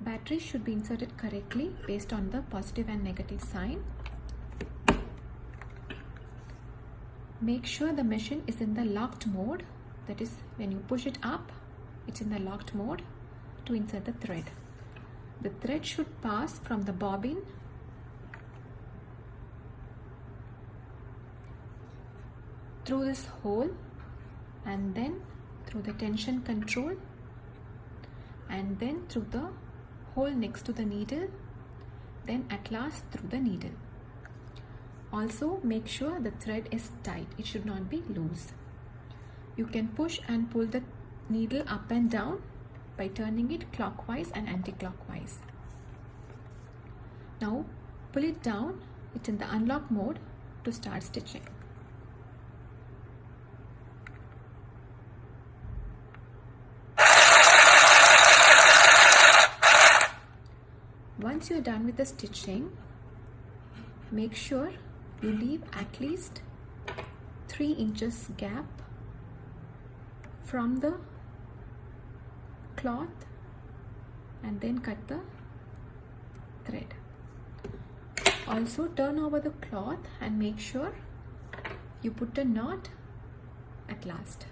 battery should be inserted correctly based on the positive and negative sign. Make sure the machine is in the locked mode, that is, when you push it up, it's in the locked mode to insert the thread. The thread should pass from the bobbin through this hole and then through the tension control and then through the hole next to the needle, then at last through the needle. Also make sure the thread is tight, it should not be loose. You can push and pull the needle up and down by turning it clockwise and anti-clockwise. Now pull it down, it's in the unlock mode to start stitching. Once you are done with the stitching, make sure you leave at least 3 inches gap from the cloth and then cut the thread. Also turn over the cloth and make sure you put a knot at last.